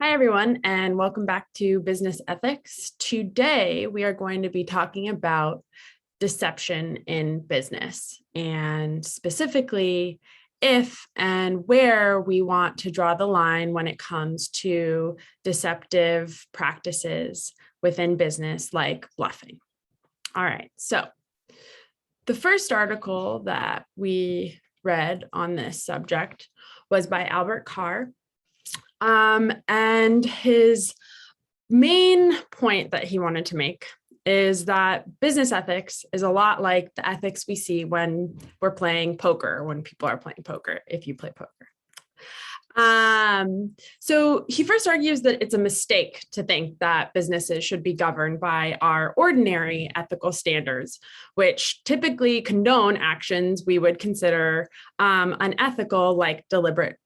Hi, everyone, and welcome back to Business Ethics. Today, we are going to be talking about deception in business, and specifically if and where we want to draw the line when it comes to deceptive practices within business, like bluffing. All right, so the first article that we read on this subject was by Albert Carr. And his main point that he wanted to make is that business ethics is a lot like the ethics we see when we're playing poker, when people are playing poker, if you play poker. So he first argues that it's a mistake to think that businesses should be governed by our ordinary ethical standards, which typically condone actions we would consider unethical, like deliberate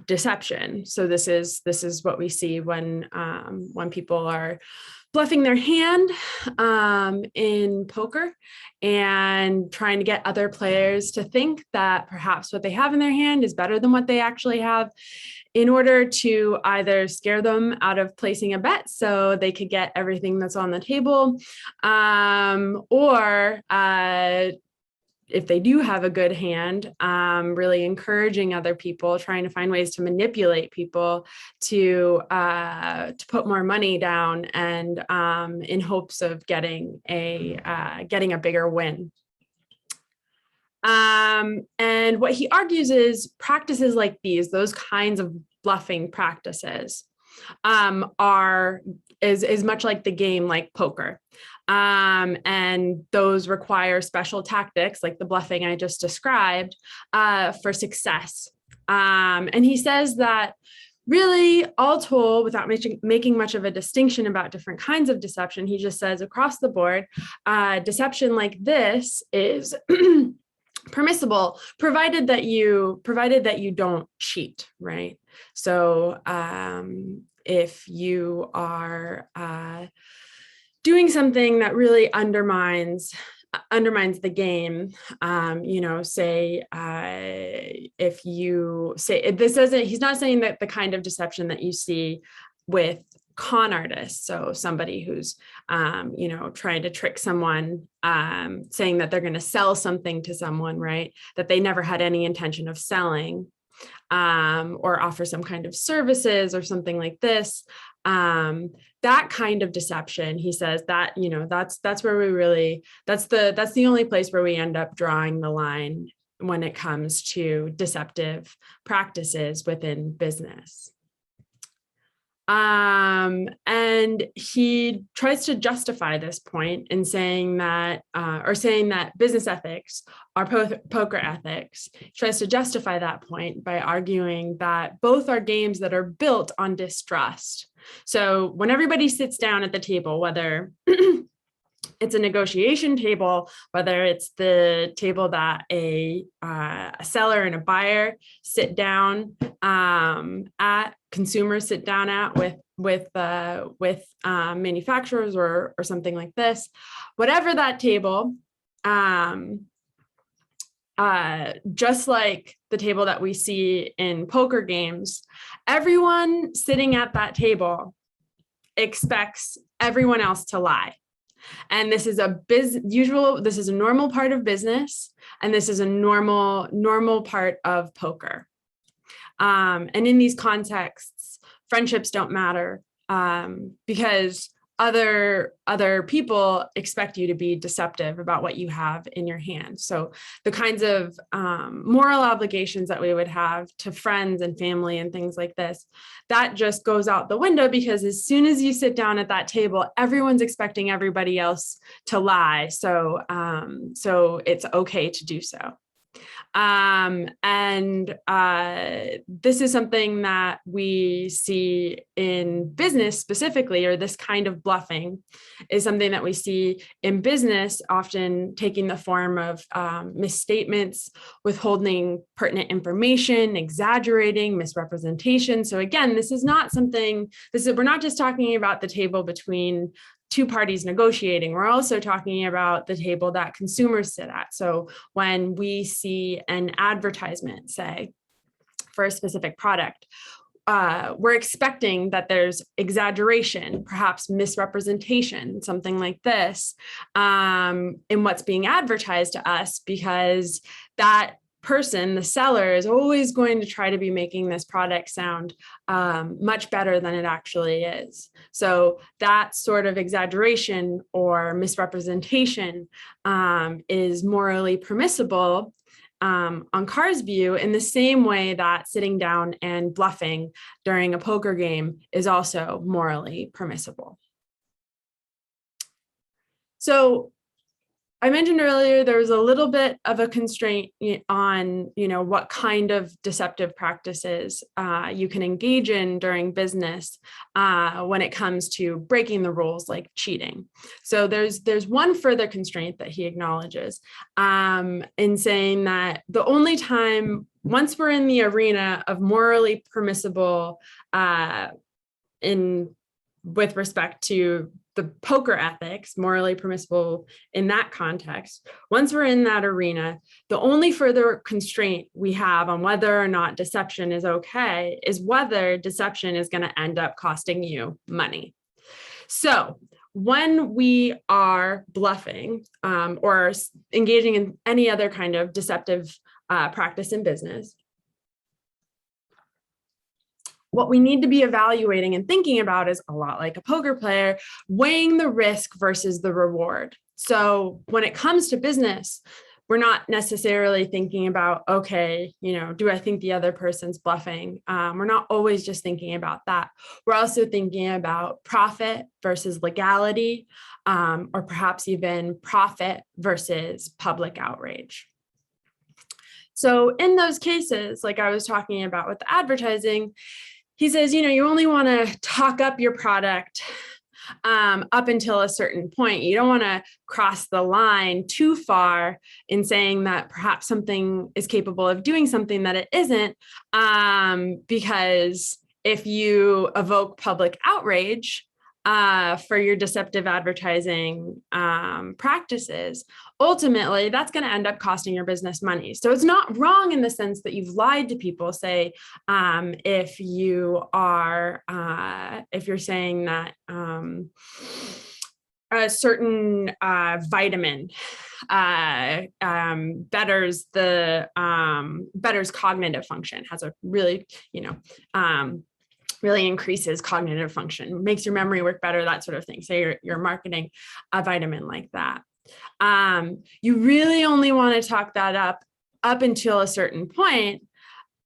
deception. So this is what we see when people are bluffing their hand in poker and trying to get other players to think that perhaps what they have in their hand is better than what they actually have, in order to either scare them out of placing a bet so they could get everything that's on the table, or if they do have a good hand, really encouraging other people, trying to find ways to manipulate people to put more money down, and in hopes of getting a bigger win. And what he argues is practices like these, those kinds of bluffing practices, is much like the game, like poker. And those require special tactics like the bluffing I just described for success. And he says that really, all told, without making much of a distinction about different kinds of deception, he just says across the board, deception like this is permissible, provided that you don't cheat, right? So if you are doing something that really undermines the game, say if you say this doesn't, he's not saying that the kind of deception that you see with con artists, so somebody who's trying to trick someone, saying that they're going to sell something to someone, right, that they never had any intention of selling, or offer some kind of services or something like this. That kind of deception, he says, that that's where we really, that's the only place where we end up drawing the line when it comes to deceptive practices within business. And he tries to justify this point in saying that, business ethics are poker ethics. He tries to justify that point by arguing that both are games that are built on distrust. So when everybody sits down at the table, whether it's a negotiation table, whether it's the table that a seller and a buyer sit down at, consumers sit down at with manufacturers or something like this, whatever that table, just like the table that we see in poker games, everyone sitting at that table expects everyone else to lie. And this is this is a normal part of business, and this is a normal part of poker. And in these contexts, friendships don't matter, because other people expect you to be deceptive about what you have in your hand. So the kinds of moral obligations that we would have to friends and family and things like this, that just goes out the window, because as soon as you sit down at that table, everyone's expecting everybody else to lie. So it's okay to do so. This is something that we see in business specifically, or this kind of bluffing is something that we see in business, often taking the form of misstatements, withholding pertinent information, exaggerating, misrepresentation. So again, this is not something, we're not just talking about the table between two parties negotiating. We're also talking about the table that consumers sit at. So when we see an advertisement, say, for a specific product, we're expecting that there's exaggeration, perhaps misrepresentation, something like this, in what's being advertised to us, because that person, the seller, is always going to try to be making this product sound much better than it actually is. So that sort of exaggeration or misrepresentation is morally permissible on Carr's view, in the same way that sitting down and bluffing during a poker game is also morally permissible. So I mentioned earlier, there was a little bit of a constraint on, what kind of deceptive practices you can engage in during business when it comes to breaking the rules, like cheating. So there's one further constraint that he acknowledges in saying that the only time, once we're in the arena of morally permissible with respect to the poker ethics, morally permissible in that context, once we're in that arena, the only further constraint we have on whether or not deception is okay is whether deception is going to end up costing you money. So when we are bluffing or engaging in any other kind of deceptive practice in business, what we need to be evaluating and thinking about is a lot like a poker player, weighing the risk versus the reward. So when it comes to business, we're not necessarily thinking about, okay, do I think the other person's bluffing? We're not always just thinking about that. We're also thinking about profit versus legality, or perhaps even profit versus public outrage. So in those cases, like I was talking about with the advertising, he says, you only want to talk up your product up until a certain point. You don't want to cross the line too far in saying that perhaps something is capable of doing something that it isn't, because if you evoke public outrage for your deceptive advertising practices, ultimately that's going to end up costing your business money. So it's not wrong in the sense that you've lied to people. Say, if you're saying that a certain vitamin betters cognitive function, has a really, really increases cognitive function, makes your memory work better, that sort of thing. Say you're marketing a vitamin like that. You really only want to talk that up until a certain point,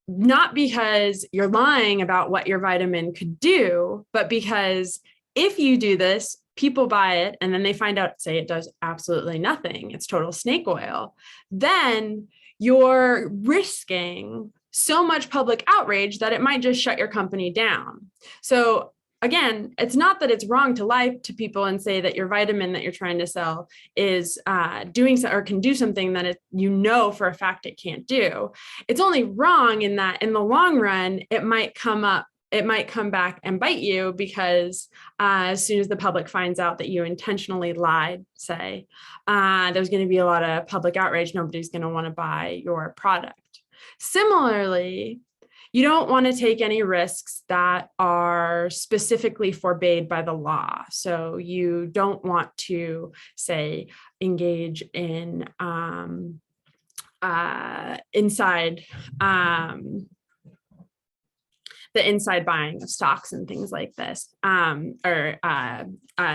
not because you're lying about what your vitamin could do, but because if you do this, people buy it and then they find out, say it does absolutely nothing, it's total snake oil, then you're risking so much public outrage that it might just shut your company down. So again, it's not that it's wrong to lie to people and say that your vitamin that you're trying to sell is doing so, or can do something that for a fact it can't do. It's only wrong in that in the long run, it might come back and bite you, because as soon as the public finds out that you intentionally lied, say, there's going to be a lot of public outrage. Nobody's going to want to buy your product. Similarly, you don't want to take any risks that are specifically forbade by the law. So you don't want to, say, engage in the inside buying of stocks and things like this, or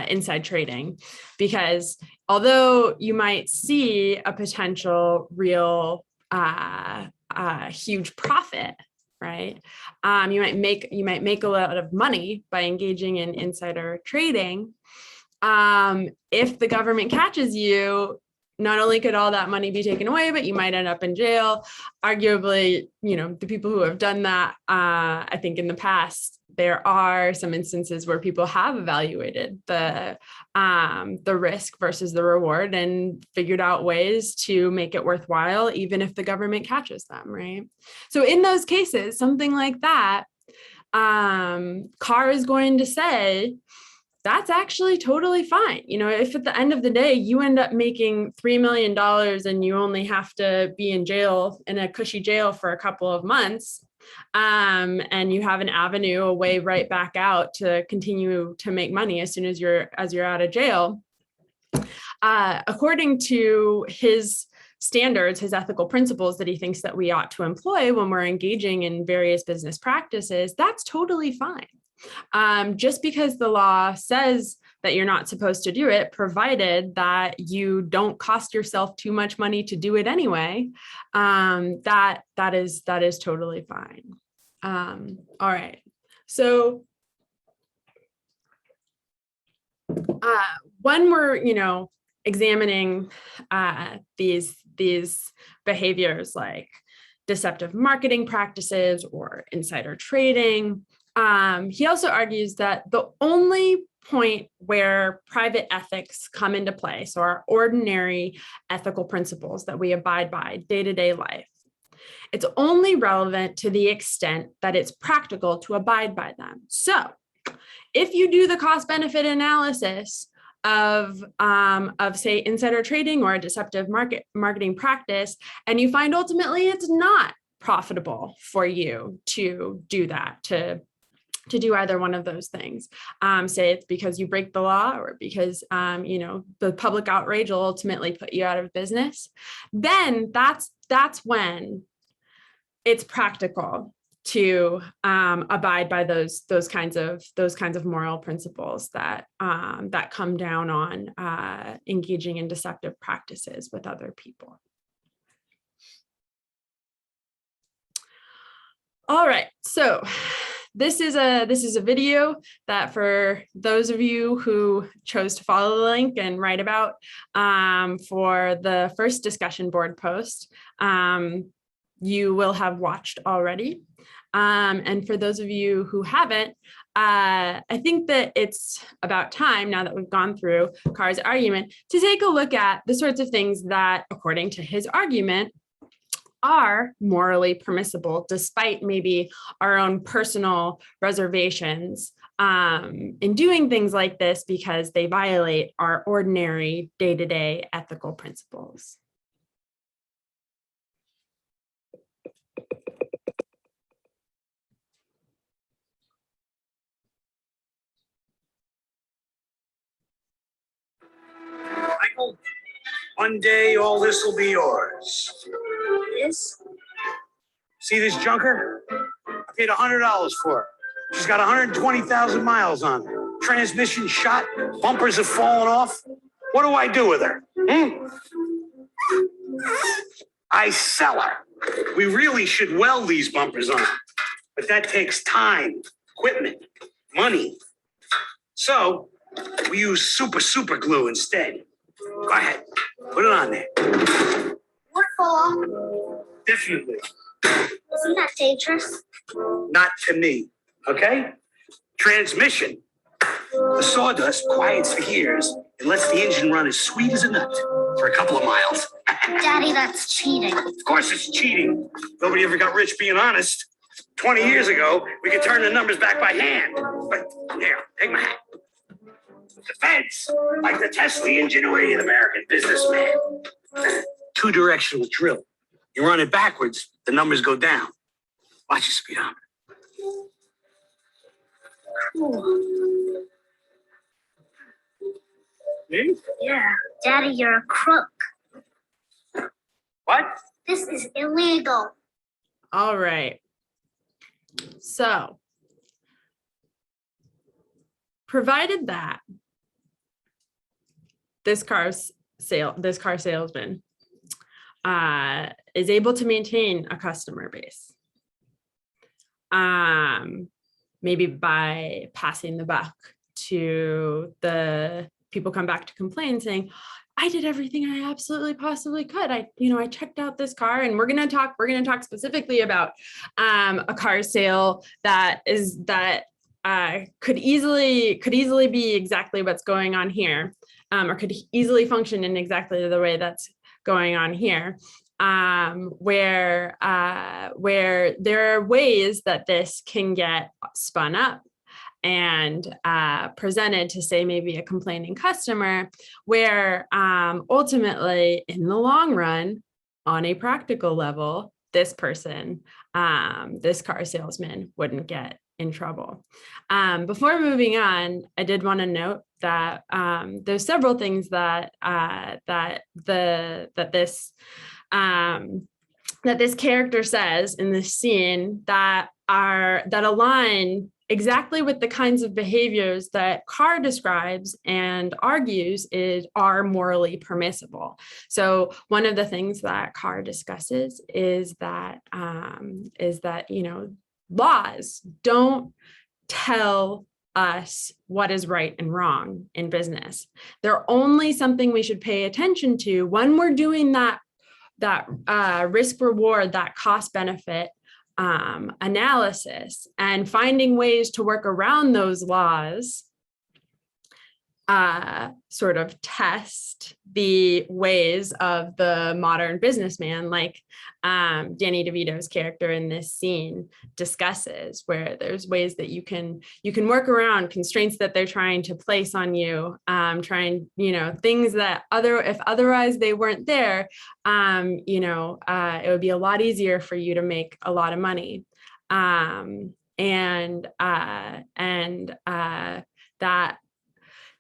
inside trading, because although you might see a potential real huge profit, right? You might make a lot of money by engaging in insider trading. If the government catches you, not only could all that money be taken away, but you might end up in jail. Arguably, the people who have done that, I think in the past, there are some instances where people have evaluated the risk versus the reward and figured out ways to make it worthwhile, even if the government catches them, right? So in those cases, something like that, Carr is going to say, that's actually totally fine. If at the end of the day, you end up making $3 million and you only have to be in a cushy jail for a couple of months, and you have an avenue, a way right back out to continue to make money as soon as you're out of jail. According to his standards, his ethical principles that he thinks that we ought to employ when we're engaging in various business practices, that's totally fine. Just because the law says that you're not supposed to do it, provided that you don't cost yourself too much money to do it anyway, that is totally fine. All right. So when we're, examining these behaviors like deceptive marketing practices or insider trading, he also argues that the only point where private ethics come into play, so our ordinary ethical principles that we abide by day-to-day life, it's only relevant to the extent that it's practical to abide by them. So if you do the cost-benefit analysis of say insider trading or a deceptive marketing practice, and you find ultimately it's not profitable for you to do that, to do either one of those things, say it's because you break the law or because the public outrage will ultimately put you out of business, then that's when it's practical to abide by those kinds of moral principles that come down on engaging in deceptive practices with other people. All right, so this is a video that, for those of you who chose to follow the link and write about for the first discussion board post, you will have watched already. And for those of you who haven't, I think that it's about time, now that we've gone through Carr's argument, to take a look at the sorts of things that, according to his argument, are morally permissible, despite maybe our own personal reservations in doing things like this because they violate our ordinary day-to-day ethical principles. Michael, one day all this will be yours. This? See this junker? I paid $100 for her. She's got 120,000 miles on her. Transmission shot, bumpers have fallen off. What do I do with her? I sell her. We really should weld these bumpers on, but that takes time, equipment, money. So we use super glue instead. Go ahead, put it on there. What for? Definitely. Isn't that dangerous? Not to me, okay? Transmission. The sawdust quiets the gears and lets the engine run as sweet as a nut for a couple of miles. Daddy, that's cheating. Of course it's cheating. Nobody ever got rich being honest. 20 years ago, we could turn the numbers back by hand. But here, take my hat. The feds like the Tesla ingenuity of the American businessman. Two-directional drill. You run it backwards, the numbers go down. Watch your speedometer. Cool. Me? Yeah, Daddy, you're a crook. What? This is illegal. All right. So, provided that this car salesman is able to maintain a customer base, maybe by passing the buck to the people come back to complain saying, I did everything I absolutely possibly could. I checked out this car, and we're going to talk specifically about a car sale that could easily be exactly what's going on here, or could easily function in exactly the way that's going on here, where there are ways that this can get spun up and presented to, say, maybe a complaining customer, where ultimately, in the long run, on a practical level, this person, this car salesman, wouldn't get in trouble. Before moving on, I did want to note that there's several things that this character says in this scene that align exactly with the kinds of behaviors that Carr describes and argues are morally permissible. So one of the things that Carr discusses is that laws don't tell us what is right and wrong in business. They're only something we should pay attention to when we're doing that risk reward, that cost benefit analysis, and finding ways to work around those laws sort of test the ways of the modern businessman, like Danny DeVito's character in this scene discusses, where there's ways that you can work around constraints that they're trying to place on you, things that if otherwise they weren't there, it would be a lot easier for you to make a lot of money. That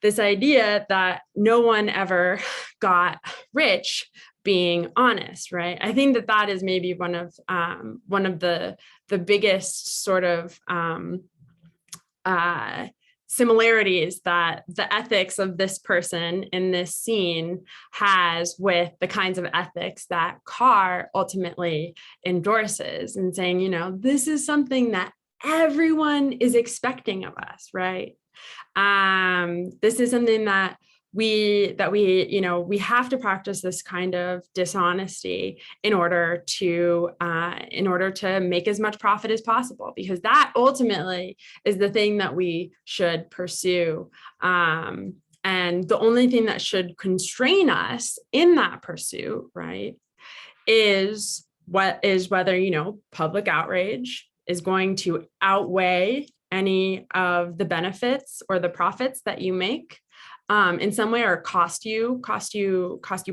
this idea that no one ever got rich being honest, right? I think that is maybe one of the biggest sort of similarities that the ethics of this person in this scene has with the kinds of ethics that Carr ultimately endorses, and saying, this is something that everyone is expecting of us, right? This is something that we have to practice, this kind of dishonesty in order to make as much profit as possible, because that ultimately is the thing that we should pursue. And the only thing that should constrain us in that pursuit, right, is whether, public outrage is going to outweigh any of the benefits or the profits that you make in some way, or cost you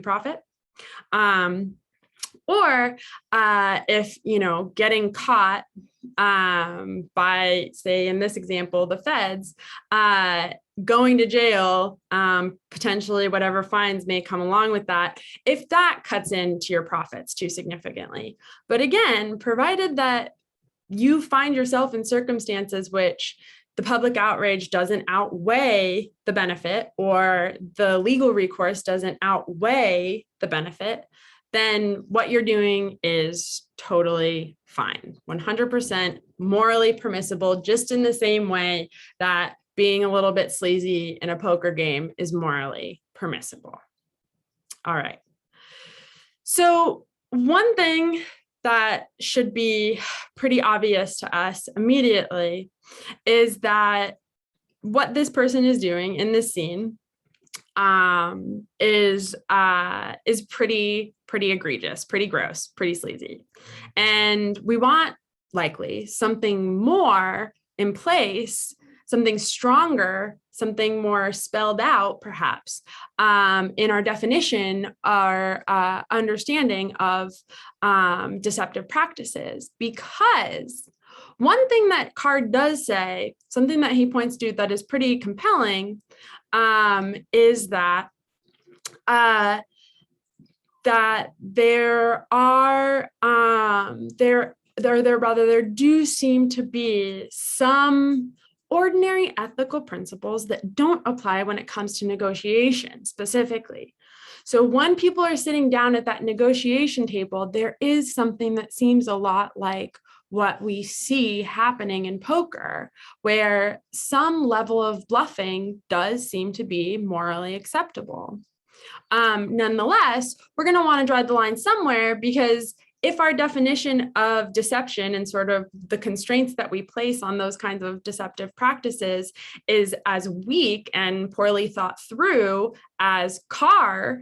profit. Or if, getting caught by, say, in this example, the feds, going to jail, potentially whatever fines may come along with that, if that cuts into your profits too significantly. But again, provided that you find yourself in circumstances which the public outrage doesn't outweigh the benefit, or the legal recourse doesn't outweigh the benefit, then what you're doing is totally fine, 100% morally permissible, just in the same way that being a little bit sleazy in a poker game is morally permissible. All right. So one thing that should be pretty obvious to us immediately is that what this person is doing in this scene is pretty egregious, pretty gross, pretty sleazy. And we want likely something more in place, something stronger, something more spelled out, perhaps, in our definition, our understanding of deceptive practices. Because one thing that Carr does say, something that he points to that is pretty compelling, is that there do seem to be some ordinary ethical principles that don't apply when it comes to negotiation specifically. So when people are sitting down at that negotiation table, there is something that seems a lot like what we see happening in poker, where some level of bluffing does seem to be morally acceptable. Nonetheless, we're going to want to draw the line somewhere, because if our definition of deception and sort of the constraints that we place on those kinds of deceptive practices is as weak and poorly thought through as Carr's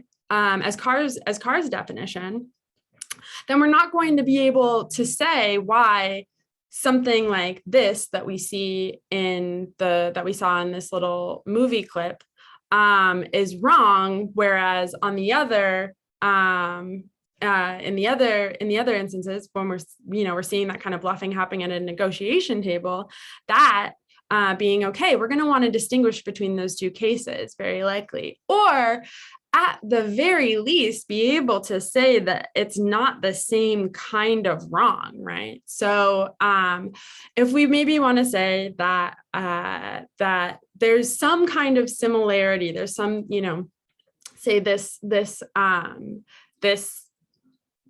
definition, then we're not going to be able to say why something like this that we see that we saw in this little movie clip is wrong, whereas on the other in the other instances, when we're seeing that kind of bluffing happening at a negotiation table, that being okay, we're going to want to distinguish between those two cases, very likely, or at the very least be able to say that it's not the same kind of wrong, right? So if we maybe want to say that that there's some kind of similarity, there's some, say this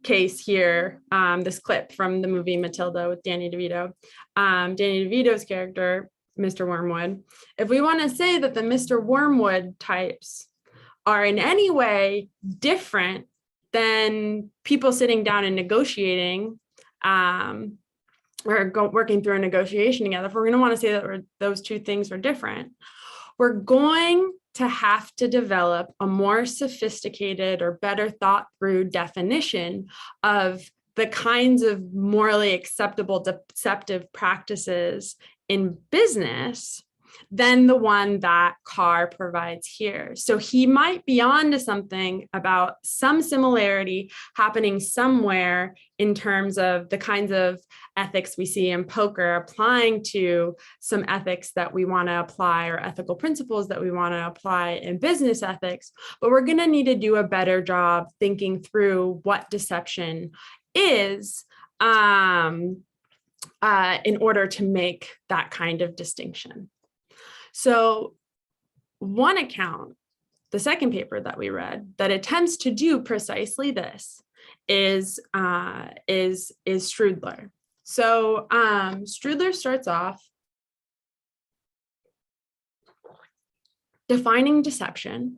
case here, this clip from the movie Matilda with Danny DeVito, Danny DeVito's character, Mr. Wormwood. If we want to say that the Mr. Wormwood types are in any way different than people sitting down and negotiating, or working through a negotiation together, if we're going to want to say that those two things are different, we're going to have to develop a more sophisticated or better thought through definition of the kinds of morally acceptable deceptive practices in business than the one that Carr provides here. So he might be onto something about some similarity happening somewhere in terms of the kinds of ethics we see in poker applying to some ethics that we want to apply, or ethical principles that we want to apply in business ethics. But we're going to need to do a better job thinking through what deception is in order to make that kind of distinction. So one account, the second paper that we read, that attempts to do precisely this is Strudler. So Strudler starts off defining deception,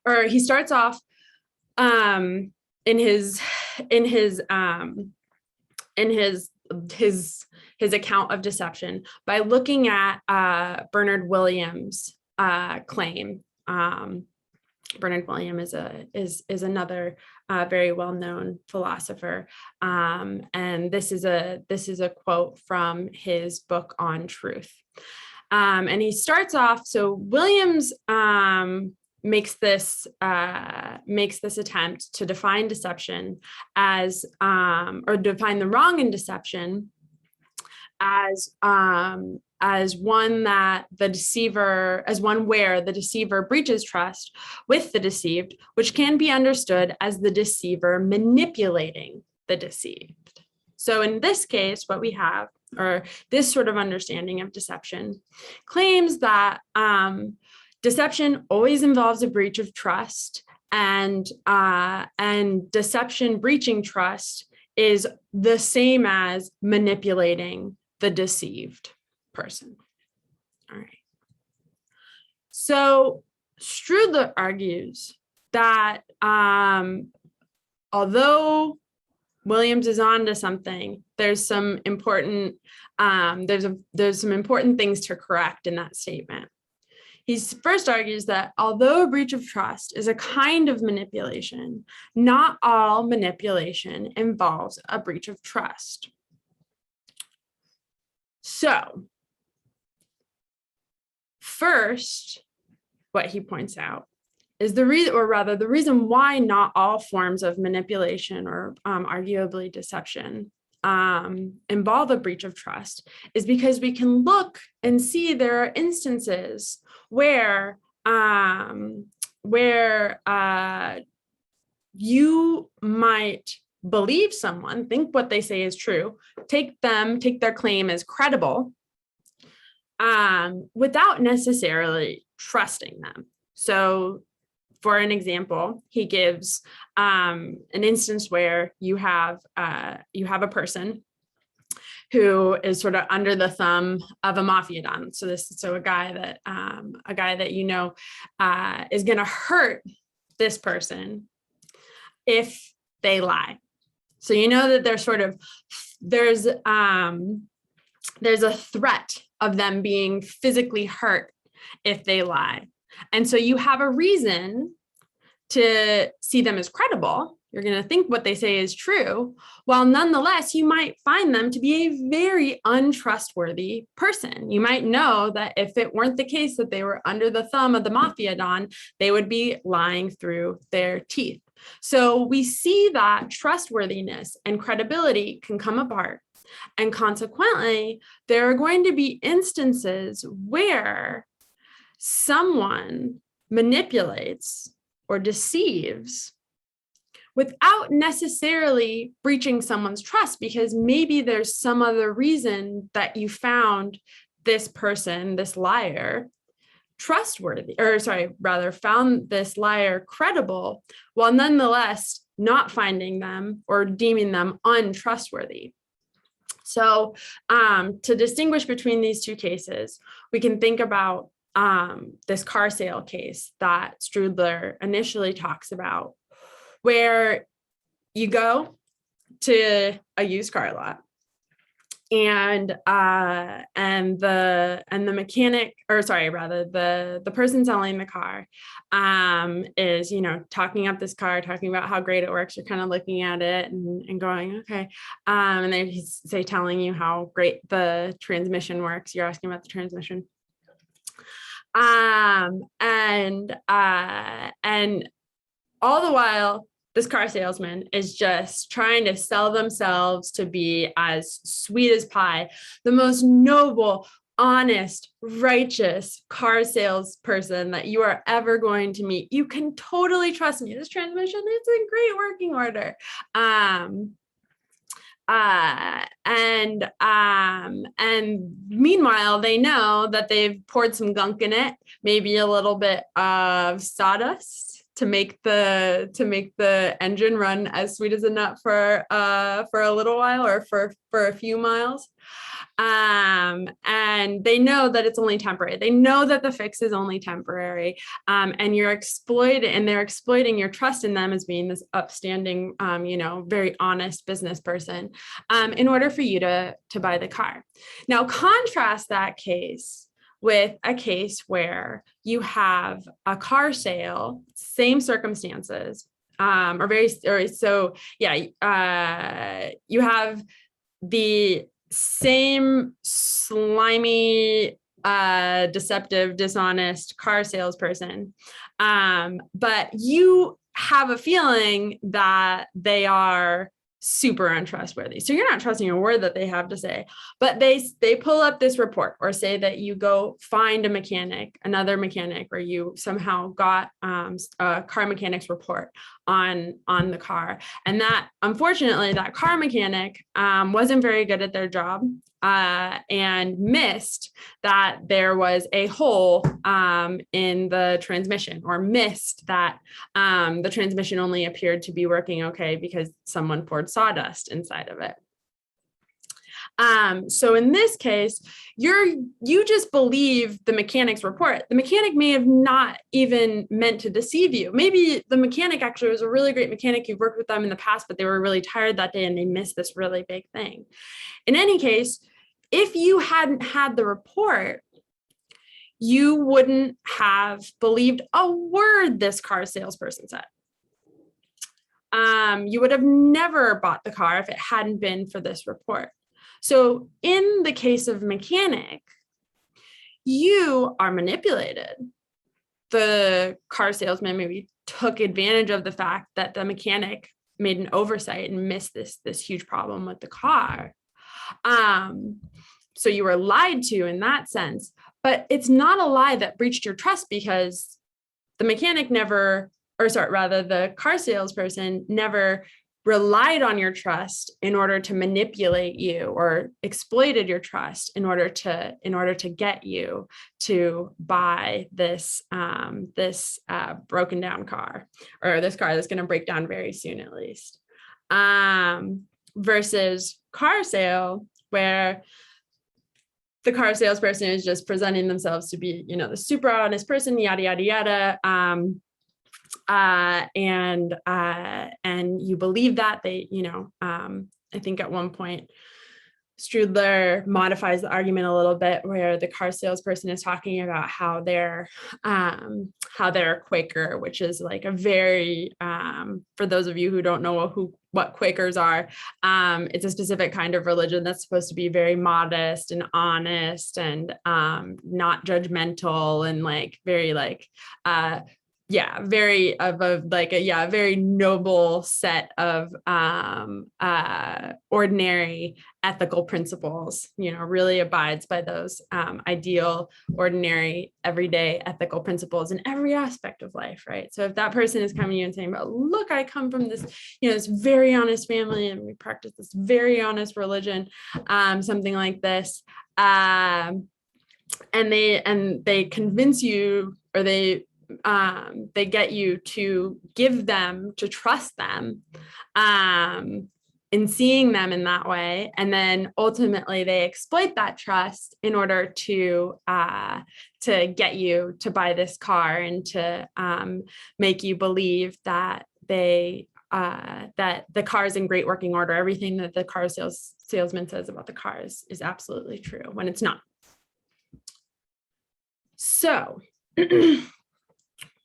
or he starts off in his account of deception by looking at Bernard Williams' claim. Bernard Williams is another very well-known philosopher, and this is a quote from his book on truth. And he starts off. So Williams makes this attempt to define deception as, or define the wrong in deception as one where the deceiver breaches trust with the deceived, which can be understood as the deceiver manipulating the deceived. So in this case, what we have, or this sort of understanding of deception, claims that deception always involves a breach of trust, and deception breaching trust is the same as manipulating the deceived person. All right. So Strudler argues that although Williams is onto something, there's some important there's some important things to correct in that statement. He first argues that although a breach of trust is a kind of manipulation, not all manipulation involves a breach of trust. So first, what he points out is the reason why not all forms of manipulation, or arguably deception, involve a breach of trust is because we can look and see there are instances where you might believe someone, think what they say is true, take their claim as credible, without necessarily trusting them. So for an example, he gives an instance where you have a person who is sort of under the thumb of a mafia don. So a guy that is going to hurt this person if they lie. So you know that there's a threat of them being physically hurt if they lie. And so you have a reason to see them as credible. You're going to think what they say is true, while nonetheless, you might find them to be a very untrustworthy person. You might know that if it weren't the case that they were under the thumb of the mafia don, they would be lying through their teeth. So we see that trustworthiness and credibility can come apart. And consequently, there are going to be instances where someone manipulates or deceives without necessarily breaching someone's trust, because maybe there's some other reason that you found this person, this liar, trustworthy, or sorry, rather found this liar credible, while nonetheless not finding them or deeming them untrustworthy. So to distinguish between these two cases, we can think about this car sale case that Strudler initially talks about, where you go to a used car lot and the mechanic, or sorry, rather the person selling the car is, talking up this car, talking about how great it works. You're kind of looking at it and going, okay. And they say, telling you how great the transmission works. You're asking about the transmission. And all the while, this car salesman is just trying to sell themselves to be as sweet as pie, the most noble, honest, righteous car salesperson that you are ever going to meet. You can totally trust me. This transmission is in great working order. And meanwhile, they know that they've poured some gunk in it, maybe a little bit of sawdust to make the engine run as sweet as a nut for a little while, or for a few miles. And they know that it's only temporary. They know that the fix is only temporary. And they're exploiting your trust in them as being this upstanding, very honest business person, in order for you to buy the car. Now, contrast that case with a case where you have a car sale, same circumstances, you have the same slimy, deceptive, dishonest car salesperson, but you have a feeling that they are super untrustworthy. So you're not trusting a word that they have to say, but they pull up this report, or say that you go find another mechanic, or you somehow got a car mechanic's report on the car. And that, unfortunately, that car mechanic wasn't very good at their job, and missed that there was a hole in the transmission, or missed that the transmission only appeared to be working okay because someone poured sawdust inside of it. So in this case, you just believe the mechanic's report. The mechanic may have not even meant to deceive you. Maybe the mechanic actually was a really great mechanic. You've worked with them in the past, but they were really tired that day and they missed this really big thing. In any case, if you hadn't had the report, you wouldn't have believed a word this car salesperson said. You would have never bought the car if it hadn't been for this report. So in the case of mechanic, you are manipulated. The car salesman maybe took advantage of the fact that the mechanic made an oversight and missed this huge problem with the car. So you were lied to in that sense, but it's not a lie that breached your trust, because the mechanic the car salesperson never relied on your trust in order to manipulate you, or exploited your trust in order to get you to buy this broken down car, or this car that's going to break down very soon, at least. Versus car sale, where the car salesperson is just presenting themselves to be, the super honest person, yada, yada, yada. And you believe that they, I think at one point, Strudler modifies the argument a little bit, where the car salesperson is talking about how they're Quaker, which is like a very, for those of you who don't know what Quakers are, it's a specific kind of religion that's supposed to be very modest and honest and not judgmental, and like very very of a like a very noble set of ordinary ethical principles, really abides by those ideal, ordinary, everyday ethical principles in every aspect of life, right? So if that person is coming to you and saying, but look, I come from this, this very honest family and we practice this very honest religion, something like this, and they convince you, or they get you to trust them in seeing them in that way. And then ultimately they exploit that trust in order to get you to buy this car and to make you believe that that the car is in great working order. Everything that the car salesman says about the car is absolutely true, when it's not. So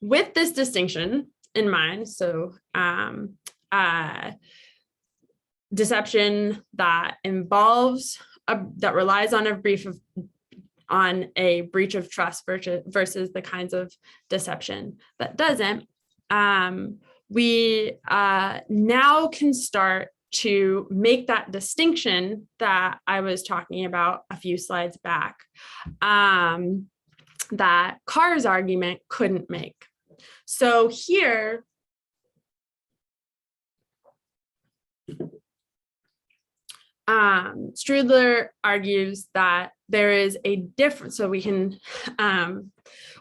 with this distinction in mind, so deception that involves that relies on a breach of trust versus the kinds of deception that doesn't, we now can start to make that distinction that I was talking about a few slides back, that Carr's argument couldn't make. So here, Strudler argues that there is a difference. So we can,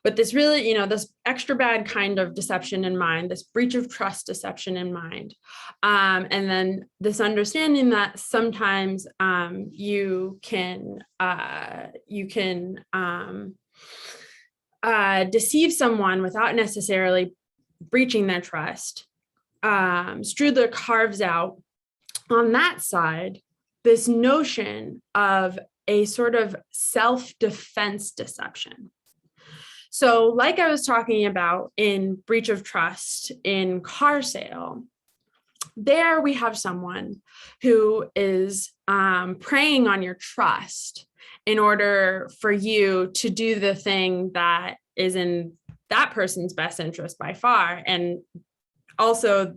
with this really, this extra bad kind of deception in mind, this breach of trust deception in mind, and then this understanding that sometimes you can deceive someone without necessarily breaching their trust. Strudler carves out on that side this notion of a sort of self-defense deception. So like I was talking about in breach of trust in car sale, there we have someone who is preying on your trust in order for you to do the thing that is in that person's best interest by far, and also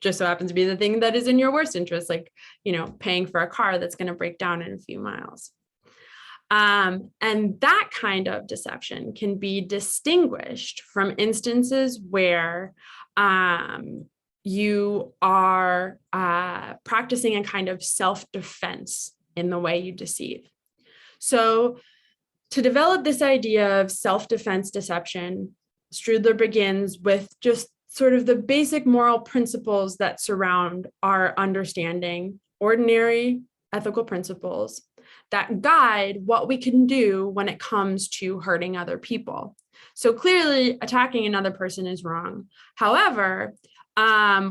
just so happens to be the thing that is in your worst interest, like, paying for a car that's going to break down in a few miles. And that kind of deception can be distinguished from instances where you are practicing a kind of self-defense in the way you deceive. So to develop this idea of self-defense deception, Strudler begins with just sort of the basic moral principles that surround our understanding, ordinary ethical principles that guide what we can do when it comes to hurting other people. So clearly attacking another person is wrong. However,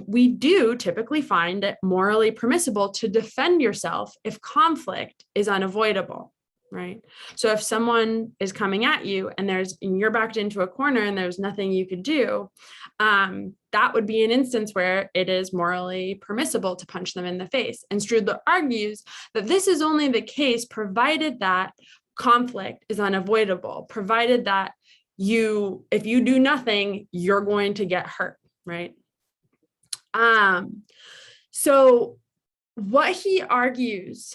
we do typically find it morally permissible to defend yourself if conflict is unavoidable, right? So if someone is coming at you and you're backed into a corner and there's nothing you could do, that would be an instance where it is morally permissible to punch them in the face. And Strudler argues that this is only the case provided that conflict is unavoidable, provided that if you do nothing, you're going to get hurt, right? So what he argues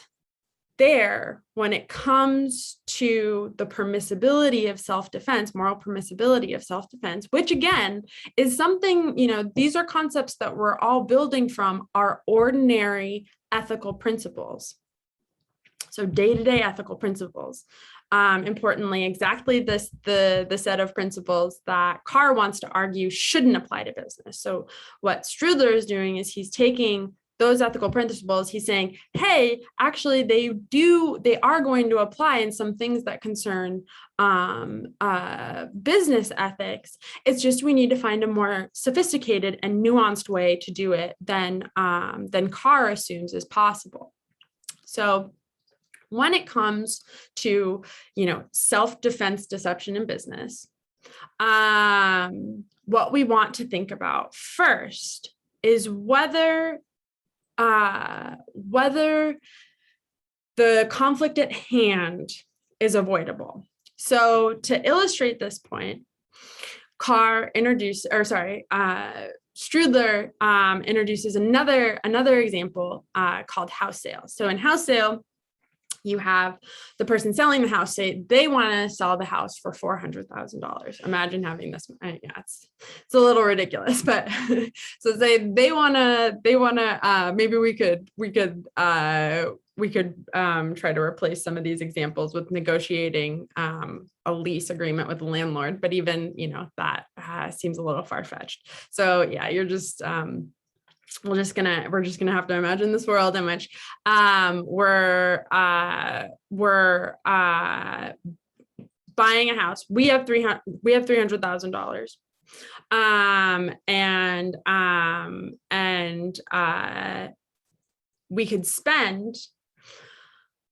there, when it comes to the permissibility of self-defense, moral permissibility of self-defense, which again is something, these are concepts that we're all building from our ordinary ethical principles. So day-to-day ethical principles. Importantly, exactly the set of principles that Carr wants to argue shouldn't apply to business. So what Strudler is doing is he's taking those ethical principles, he's saying, hey, actually they are going to apply in some things that concern business ethics. It's just we need to find a more sophisticated and nuanced way to do it than Carr assumes is possible. So when it comes to, self-defense deception in business, what we want to think about first is whether the conflict at hand is avoidable. So to illustrate this point, Strudler introduces another example called house sale. So in house sale, you have the person selling the house say they want to sell the house for $400,000. Imagine having this. Yeah, it's a little ridiculous, but so say they want to. Maybe we could try to replace some of these examples with negotiating a lease agreement with the landlord. But even that seems a little far-fetched. So yeah, you're just we're just gonna have to imagine this world in which we're buying a house. We have $300,000, and we could spend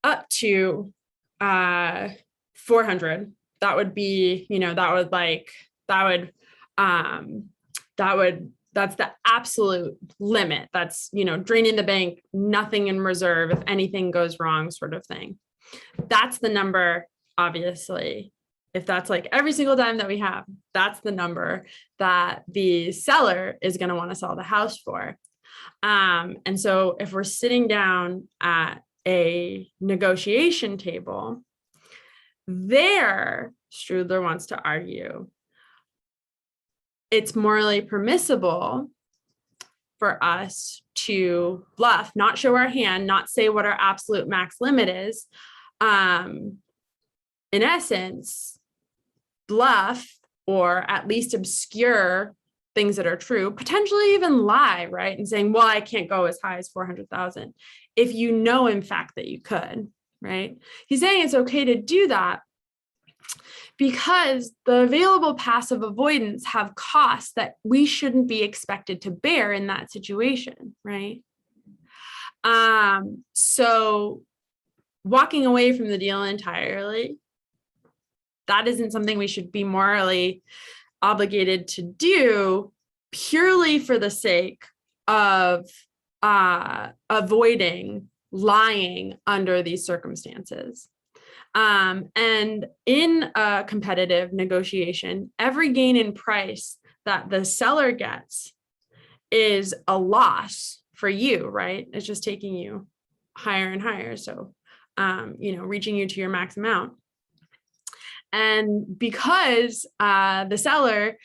up to 400. That would be, that's the absolute limit. That's, draining the bank, nothing in reserve if anything goes wrong, sort of thing. That's the number, obviously. If that's like every single time that we have, that's the number that the seller is going to want to sell the house for. And so if we're sitting down at a negotiation table, there, Strudler wants to argue, it's morally permissible for us to bluff, not show our hand, not say what our absolute max limit is. In essence, bluff or at least obscure things that are true, potentially even lie, right? And saying, well, I can't go as high as 400,000 if you know, in fact, that you could, right? He's saying it's okay to do that because the available passive avoidance have costs that we shouldn't be expected to bear in that situation, right? So walking away from the deal entirely, that isn't something we should be morally obligated to do purely for the sake of avoiding lying under these circumstances. And in a competitive negotiation, every gain in price that the seller gets is a loss for you, right? It's just taking you higher and higher. So, reaching you to your max amount. And because the seller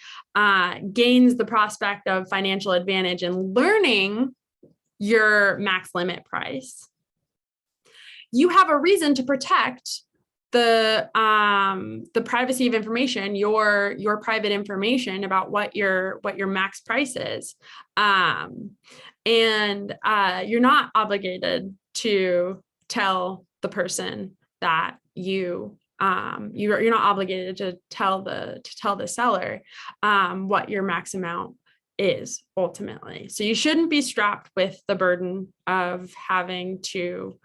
gains the prospect of financial advantage in learning your max limit price, you have a reason to protect the privacy of information, your private information about what your max price is, and you're not obligated to tell the person that you're not obligated to tell the seller what your max amount is ultimately. So you shouldn't be strapped with the burden of having to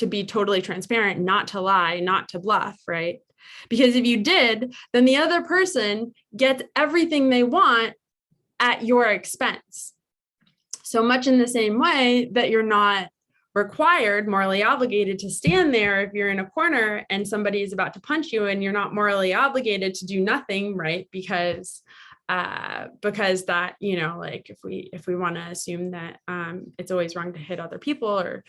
be totally transparent, not to lie, not to bluff, right? Because if you did, then the other person gets everything they want at your expense. So much in the same way that you're not required, morally obligated to stand there if you're in a corner and somebody is about to punch you, and you're not morally obligated to do nothing, right? Because that, like if we want to assume that it's always wrong to hit other people or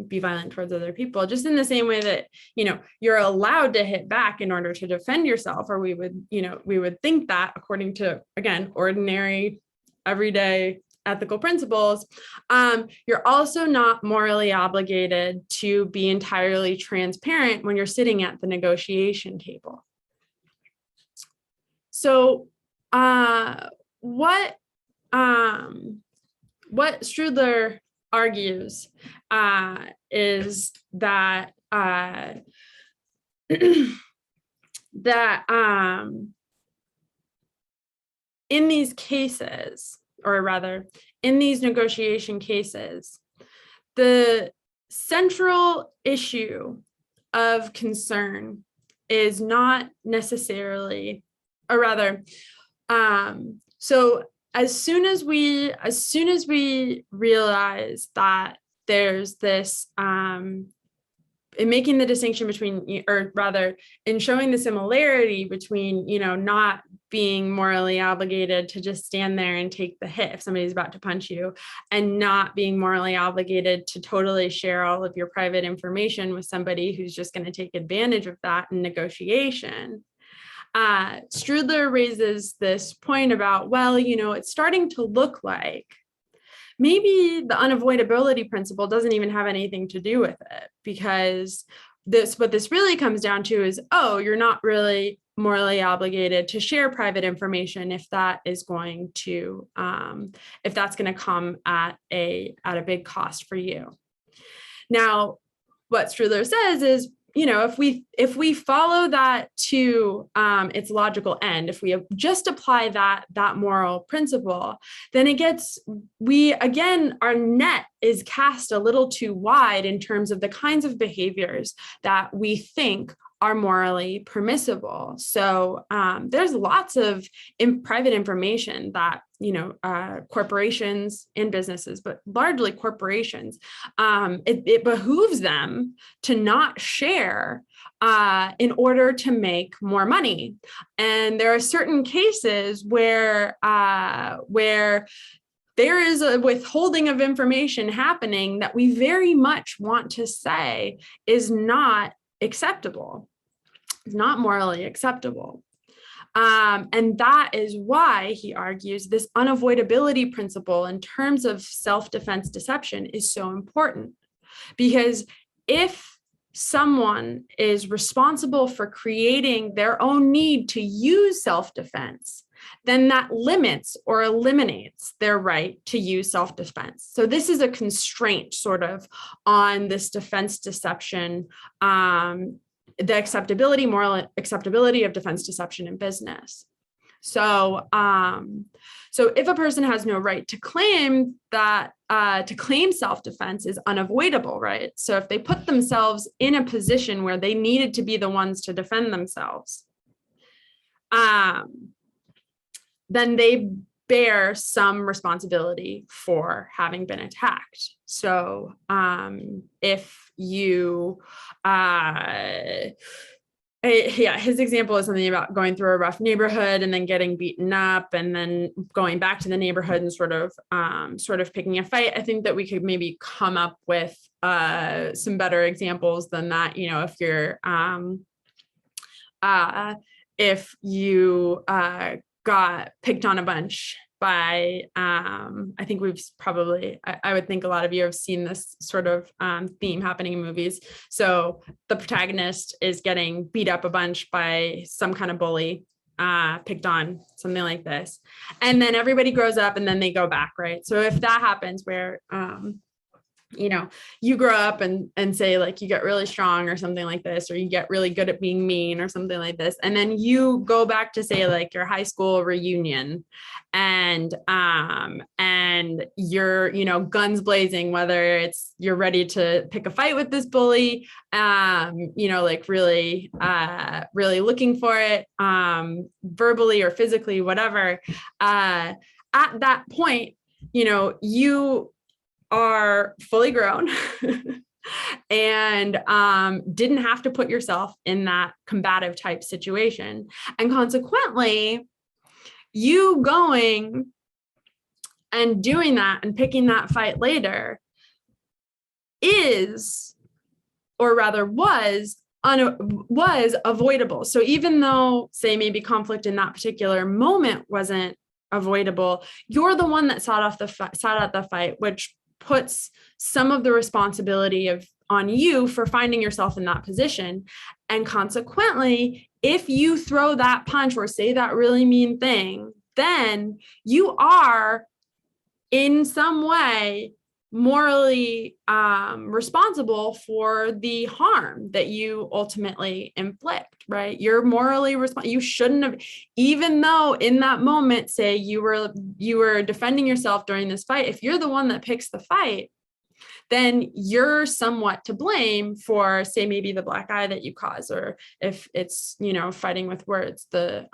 be violent towards other people, just in the same way that, you're allowed to hit back in order to defend yourself, or we would think that according to, again, ordinary, everyday ethical principles, you're also not morally obligated to be entirely transparent when you're sitting at the negotiation table. So what Strudler argues is that in these cases, or rather in these negotiation cases, the central issue of concern is not necessarily, or rather, so as soon as we realize that there's this, in making the distinction between, or rather in showing the similarity between, not being morally obligated to just stand there and take the hit if somebody's about to punch you, and not being morally obligated to totally share all of your private information with somebody who's just going to take advantage of that in negotiation. Strudler raises this point about, well, it's starting to look like maybe the unavoidability principle doesn't even have anything to do with it, because what this really comes down to is, oh, you're not really morally obligated to share private information if that is going to if that's going to come at a big cost for you. Now, what Strudler says is, if we follow that to its logical end, if we just apply that moral principle, then our net is cast a little too wide in terms of the kinds of behaviors that we think are morally permissible. So there's lots of private information that corporations and businesses, but largely corporations, it behooves them to not share in order to make more money. And there are certain cases where there is a withholding of information happening that we very much want to say is not acceptable. It's not morally acceptable. And that is why, he argues, this unavoidability principle in terms of self-defense deception is so important. Because if someone is responsible for creating their own need to use self-defense, then that limits or eliminates their right to use self-defense. So this is a constraint sort of on this defense deception, the moral acceptability of defense deception in business. So, so if a person has no right to claim that, to claim self-defense is unavoidable, right? So if they put themselves in a position where they needed to be the ones to defend themselves, then they bear some responsibility for having been attacked. So if you, his example is something about going through a rough neighborhood and then getting beaten up and then going back to the neighborhood and sort of picking a fight. I think that we could maybe come up with some better examples than that. If you got picked on a bunch by, I think I would think a lot of you have seen this sort of theme happening in movies. So the protagonist is getting beat up a bunch by some kind of bully, picked on, something like this. And then everybody grows up and then they go back, right? So if that happens where, you grow up and say like you get really strong or something like this, or you get really good at being mean or something like this. And then you go back to say like your high school reunion and you're, guns blazing, whether it's you're ready to pick a fight with this bully, like really looking for it, verbally or physically, whatever. At that point, you are fully grown and didn't have to put yourself in that combative type situation. And consequently, you going and doing that and picking that fight later is, or rather was avoidable. So even though, say, maybe conflict in that particular moment wasn't avoidable, you're the one that sought out the fight, which puts some of the responsibility on you for finding yourself in that position. And consequently, if you throw that punch or say that really mean thing, then you are in some way morally responsible for the harm that you ultimately inflict, right? You're morally responsible. You shouldn't have, even though in that moment, say you were defending yourself during this fight, if you're the one that picks the fight, then you're somewhat to blame for, say, maybe the black eye that you cause, or if it's, fighting with words, the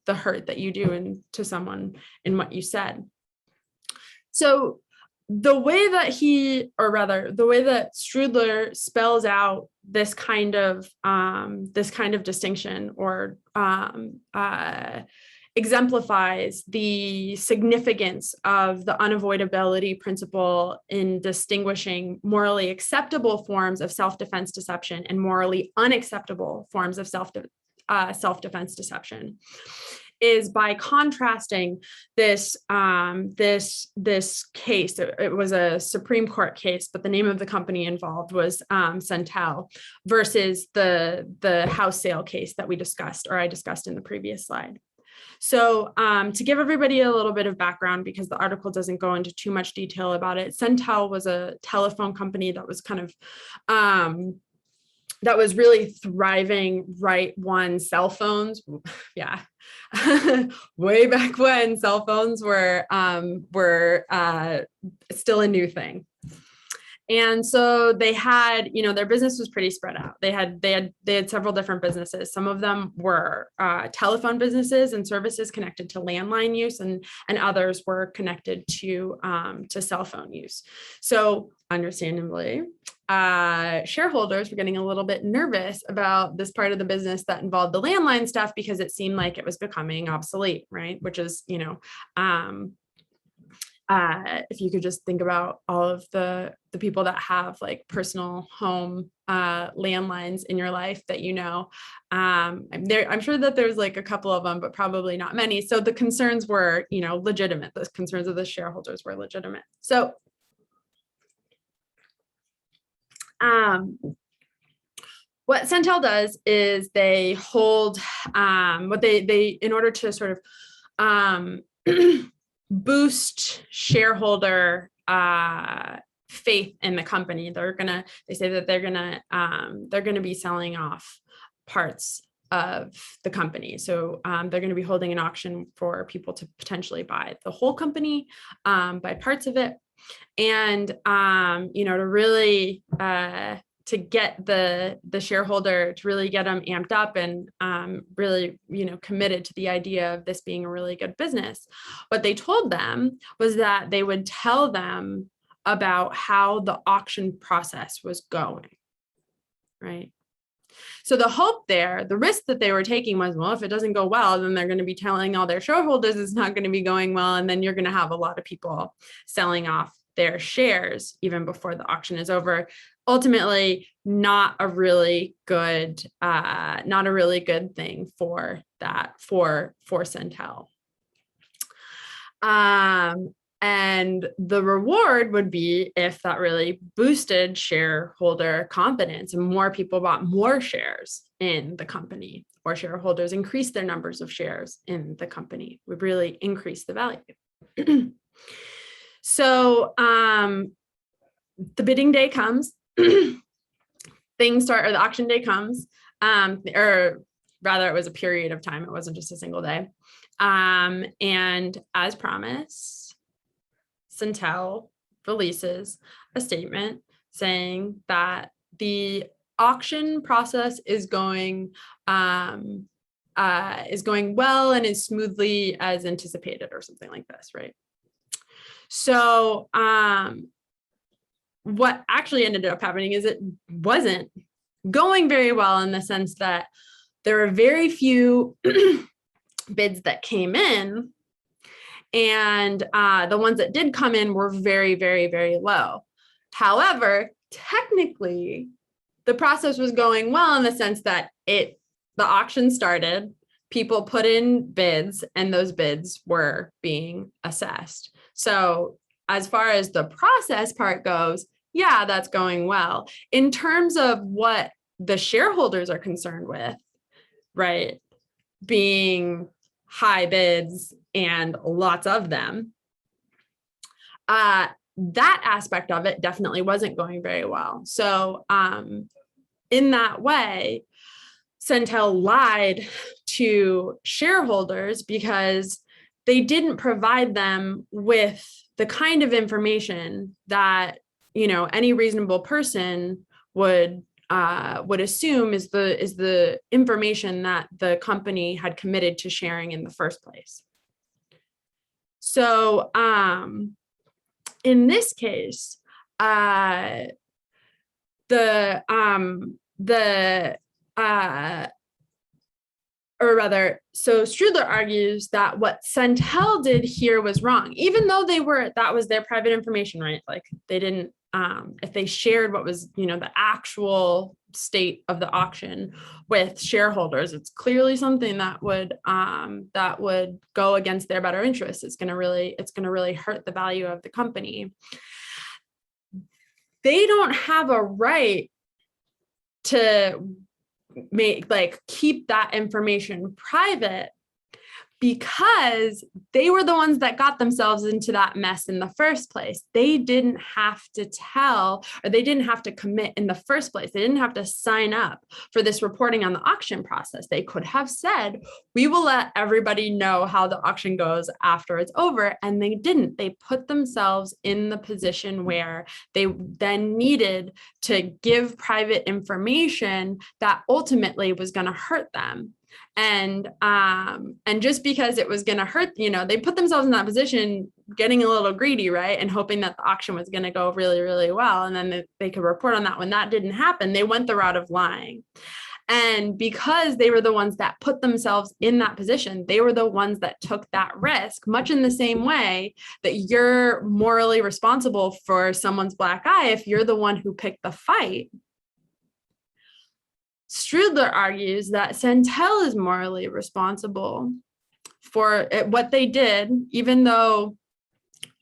hurt that you do to someone in what you said. So the way that the way that Strudler spells out this kind of distinction, or exemplifies the significance of the unavoidability principle in distinguishing morally acceptable forms of self-defense deception and morally unacceptable forms of self-defense deception, is by contrasting this case. It was a Supreme Court case, but the name of the company involved was Centel, versus the house sale case that I discussed in the previous slide. So to give everybody a little bit of background, because the article doesn't go into too much detail about it, Centel was a telephone company that was kind of that was really thriving right when cell phones, yeah, way back when cell phones were still a new thing. And so they had, their business was pretty spread out. They had several different businesses. Some of them were telephone businesses and services connected to landline use, and others were connected to cell phone use. So understandably, shareholders were getting a little bit nervous about this part of the business that involved the landline stuff, because it seemed like it was becoming obsolete, right? Which is, if you could just think about all of the people that have like personal home landlines in your life that I'm sure that there's like a couple of them, but probably not many. So the concerns were, legitimate. The concerns of the shareholders were legitimate. So what Centel does is they hold in order to sort of boost shareholder faith in the company. They say that they're gonna be selling off parts of the company. So they're going to be holding an auction for people to potentially buy the whole company, buy parts of it, and to really to get the shareholder, to really get them amped up and really committed to the idea of this being a really good business. What they told them was that they would tell them about how the auction process was going, right? So the hope there, the risk that they were taking was, well, if it doesn't go well, then they're going to be telling all their shareholders it's not going to be going well, and then you're going to have a lot of people selling off their shares even before the auction is over. Ultimately, not a really good thing for Centel. And the reward would be if that really boosted shareholder confidence and more people bought more shares in the company, or shareholders increased their numbers of shares in the company, would really increase the value. So the bidding day comes, things start, or the auction day comes, or rather it was a period of time. It wasn't just a single day. And as promised, Centel releases a statement saying that the auction process is going well and as smoothly as anticipated, or something like this, right? So what actually ended up happening is it wasn't going very well, in the sense that there were very few bids that came in, and the ones that did come in were very, very, very low. However, technically, the process was going well in the sense that the auction started, people put in bids, and those bids were being assessed. So as far as the process part goes, yeah, that's going well. In terms of what the shareholders are concerned with, right, being high bids and lots of them, that aspect of it definitely wasn't going very well. So in that way, Centel lied to shareholders because they didn't provide them with the kind of information that any reasonable person would assume is the information that the company had committed to sharing in the first place. So in this case, so Strudler argues that what Centel did here was wrong, even though that was their private information, right? Like they didn't, if they shared what was, the actual state of the auction with shareholders, it's clearly something that would go against their better interests. It's going to really hurt the value of the company. They don't have a right to keep that information private, because they were the ones that got themselves into that mess in the first place. They didn't have to tell, or they didn't have to commit in the first place. They didn't have to sign up for this reporting on the auction process. They could have said, we will let everybody know how the auction goes after it's over. And they didn't. They put themselves in the position where they then needed to give private information that ultimately was going to hurt them. And just because it was going to hurt, they put themselves in that position, getting a little greedy, right? And hoping that the auction was going to go really, really well. And then they could report on that. When that didn't happen, they went the route of lying. And because they were the ones that put themselves in that position, they were the ones that took that risk, much in the same way that you're morally responsible for someone's black eye if you're the one who picked the fight. Strudler argues that Centel is morally responsible for what they did, even though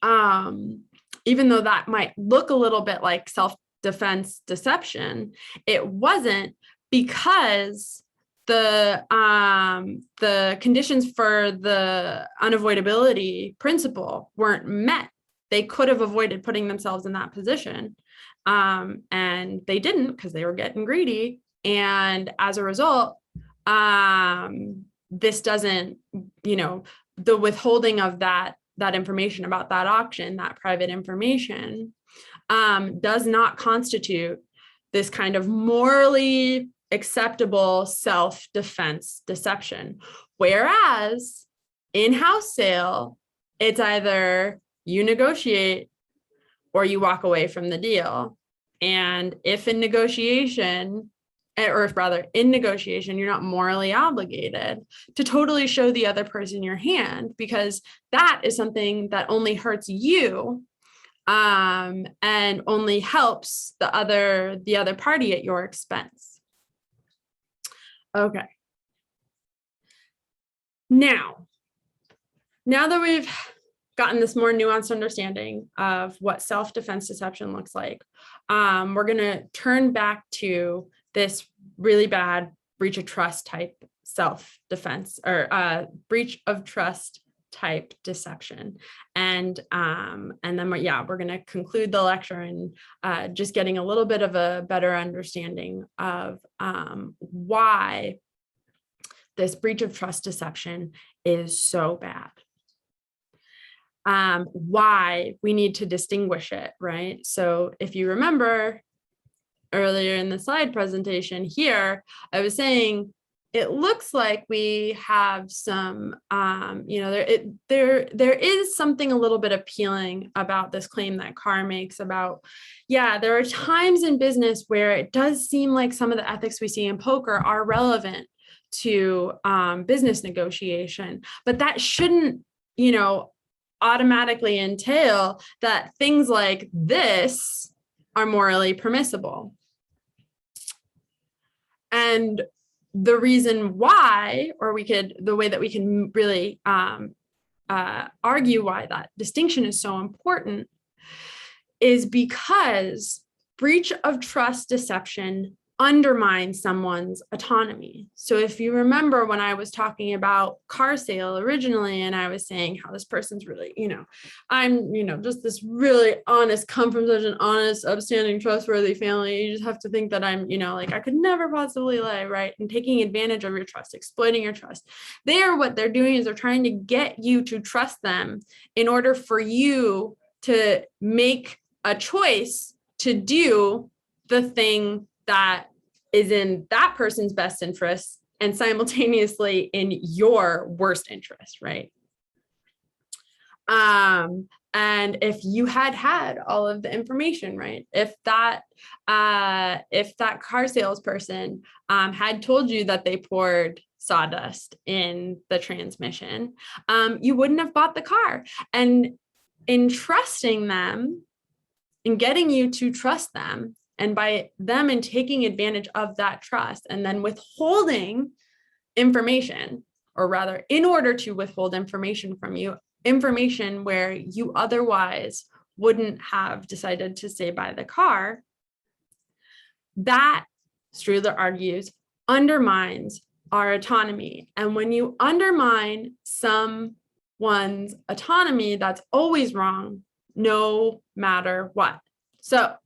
that might look a little bit like self-defense deception. It wasn't, because the conditions for the unavoidability principle weren't met. They could have avoided putting themselves in that position, and they didn't, because they were getting greedy. And as a result, this doesn't, the withholding of that information about that auction, that private information, does not constitute this kind of morally acceptable self-defense deception. Whereas in-house sale, it's either you negotiate or you walk away from the deal. And if in negotiation, you're not morally obligated to totally show the other person your hand, because that is something that only hurts you, and only helps the other party at your expense. Okay. Now that we've gotten this more nuanced understanding of what self-defense deception looks like, we're going to turn back to this really bad breach of trust type self-defense, or breach of trust type deception. And then we're going to conclude the lecture and just getting a little bit of a better understanding of why this breach of trust deception is so bad. Why we need to distinguish it, right? So if you remember earlier in the slide presentation here, I was saying it looks like we have some, there is something a little bit appealing about this claim that Carr makes about, there are times in business where it does seem like some of the ethics we see in poker are relevant to business negotiation, but that shouldn't, automatically entail that things like this are morally permissible. And the reason why, the way that we can really argue why that distinction is so important, is because breach of trust deception undermines someone's autonomy. So if you remember when I was talking about car sale originally, and I was saying how this person's really, I'm, just this really honest, come from such an honest, upstanding, trustworthy family. You just have to think that I'm, I could never possibly lie, right? And taking advantage of your trust, exploiting your trust. What they're doing is they're trying to get you to trust them in order for you to make a choice to do the thing that is in that person's best interest and simultaneously in your worst interest, right? And if you had all of the information, right? If that car salesperson had told you that they poured sawdust in the transmission, you wouldn't have bought the car. And in trusting them, in getting you to trust them, and by them and taking advantage of that trust and then withholding information, or rather, in order to withhold information from you, information where you otherwise wouldn't have decided to stay by the car, that, Strudler argues, undermines our autonomy. And when you undermine someone's autonomy, that's always wrong, no matter what. So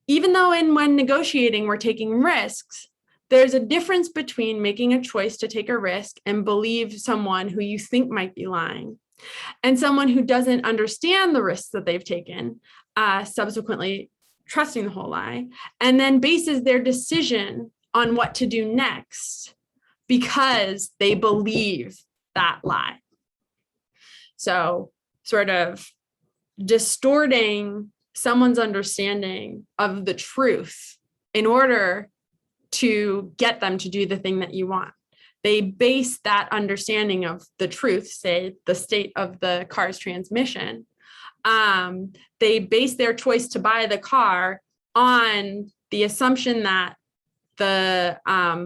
even though when negotiating, we're taking risks, there's a difference between making a choice to take a risk and believe someone who you think might be lying, and someone who doesn't understand the risks that they've taken, subsequently trusting the whole lie, and then bases their decision on what to do next because they believe that lie. So sort of distorting someone's understanding of the truth in order to get them to do the thing that you want. They base that understanding of the truth, say the state of the car's transmission. They base their choice to buy the car on the assumption that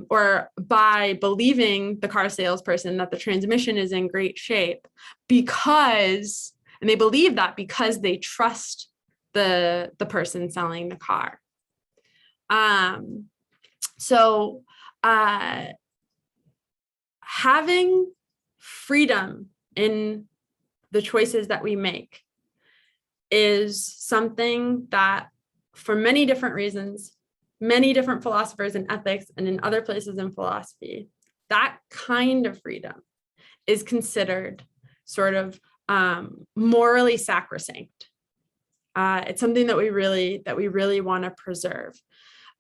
or by believing the car salesperson that the transmission is in great shape because, and they believe that because they trust the person selling the car. So having freedom in the choices that we make is something that, for many different reasons, many different philosophers in ethics and in other places in philosophy, that kind of freedom is considered sort of morally sacrosanct. It's something that we really want to preserve.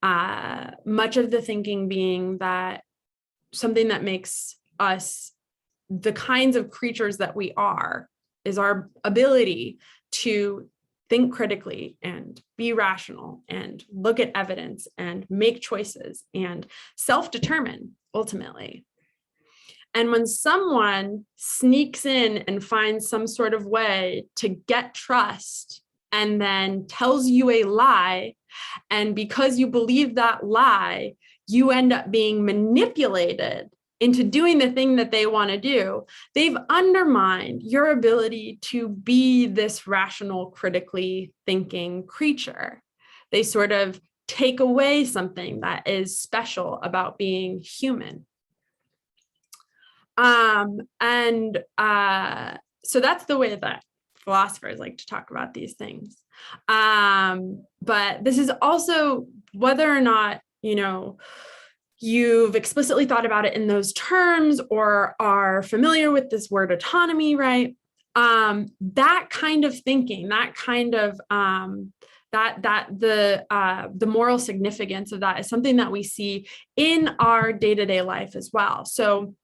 Much of the thinking being that something that makes us the kinds of creatures that we are is our ability to think critically and be rational and look at evidence and make choices and self-determine ultimately. And when someone sneaks in and finds some sort of way to get trust and then tells you a lie, and because you believe that lie, you end up being manipulated into doing the thing that they want to do, they've undermined your ability to be this rational, critically thinking creature. They sort of take away something that is special about being human. So that's the way that philosophers like to talk about these things. But this is also whether or not, you've explicitly thought about it in those terms or are familiar with this word autonomy, right? That kind of thinking, that kind of the moral significance of that is something that we see in our day-to-day life as well. So,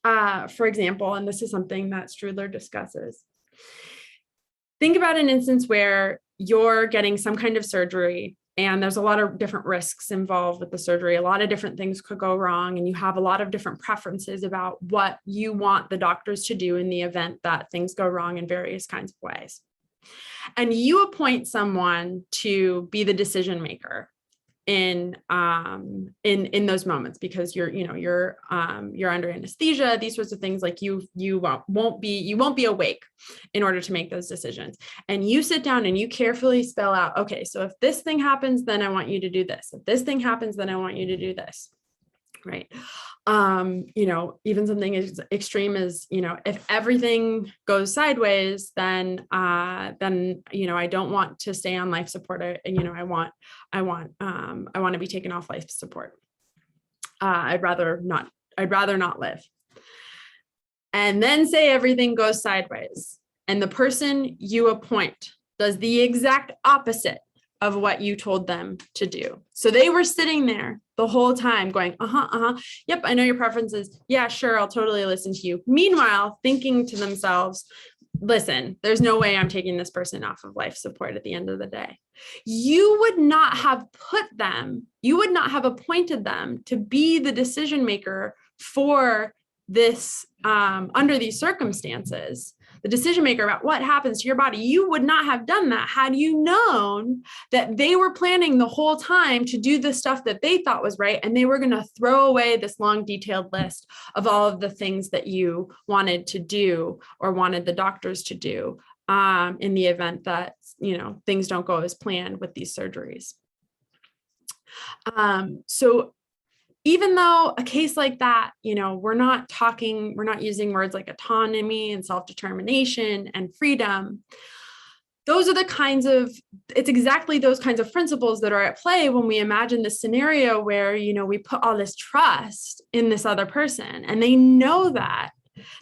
for example, and this is something that Strudler discusses, think about an instance where you're getting some kind of surgery and there's a lot of different risks involved with the surgery. A lot of different things could go wrong, and you have a lot of different preferences about what you want the doctors to do in the event that things go wrong in various kinds of ways. And you appoint someone to be the decision maker in those moments because you're under anesthesia, these sorts of things, like you won't be awake in order to make those decisions. And you sit down and you carefully spell out, okay, so if this thing happens, then I want you to do this. If this thing happens, then I want you to do this. Right. Even something as extreme as, if everything goes sideways, then I don't want to stay on life support. I want to be taken off life support. I'd rather not live. And then say everything goes sideways and the person you appoint does the exact opposite of what you told them to do. So they were sitting there the whole time going, yep, I know your preferences. Yeah, sure, I'll totally listen to you. Meanwhile, thinking to themselves, listen, there's no way I'm taking this person off of life support at the end of the day. You would not have appointed them to be the decision maker for this under these circumstances, the decision maker about what happens to your body. You would not have done that had you known that they were planning the whole time to do the stuff that they thought was right, and they were going to throw away this long detailed list of all of the things that you wanted to do or wanted the doctors to do in the event that, you know, things don't go as planned with these surgeries. So even though a case like that, you know, we're not using words like autonomy and self-determination and freedom. Those are it's exactly those kinds of principles that are at play when we imagine this scenario where, you know, we put all this trust in this other person and they know that.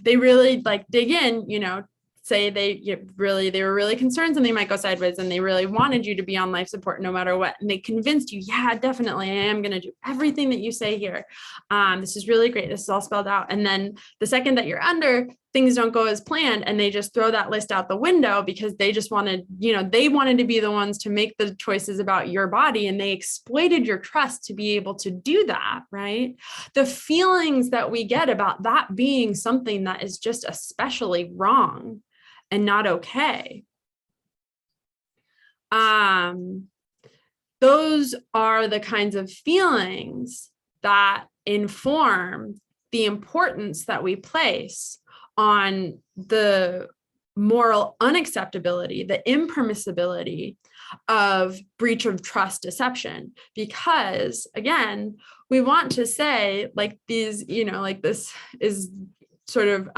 They really like dig in, you know, say they were really concerned something might go sideways and they really wanted you to be on life support no matter what. And they convinced you, yeah, definitely, I am going to do everything that you say here. This is really great. This is all spelled out. And then the second that you're under, things don't go as planned and they just throw that list out the window because they just wanted, you know, they wanted to be the ones to make the choices about your body, and they exploited your trust to be able to do that, right? The feelings that we get about that being something that is just especially wrong and not okay. Those are the kinds of feelings that inform the importance that we place on the moral unacceptability, the impermissibility of breach of trust deception. Because again, we want to say like these, you know, like this is sort of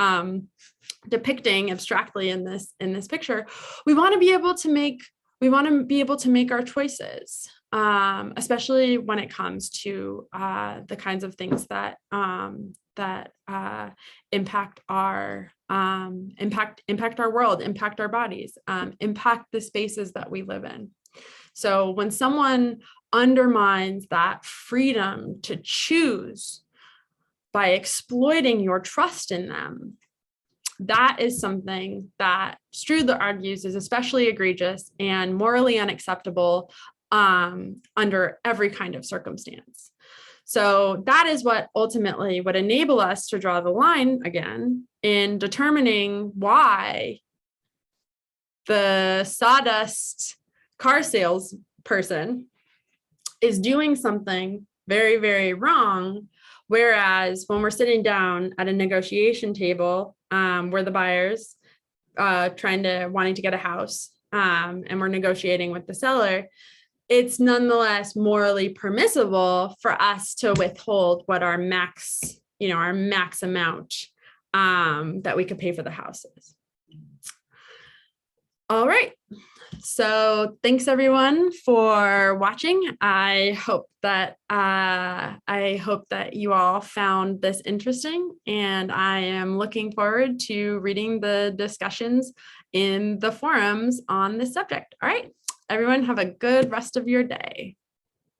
depicting abstractly in this picture. We want to be able to make our choices, especially when it comes to the kinds of things that impact our world, impact our bodies, impact the spaces that we live in. So when someone undermines that freedom to choose by exploiting your trust in them, that is something that Strudel argues is especially egregious and morally unacceptable under every kind of circumstance. So that is what ultimately would enable us to draw the line again in determining why the sawdust car sales person is doing something very, very wrong. Whereas when we're sitting down at a negotiation table, we're the buyers wanting to get a house, and we're negotiating with the seller, it's nonetheless morally permissible for us to withhold what our max amount that we could pay for the house is. All right. So thanks everyone for watching. I hope that you all found this interesting, and I am looking forward to reading the discussions in the forums on this subject. All right, everyone have a good rest of your day.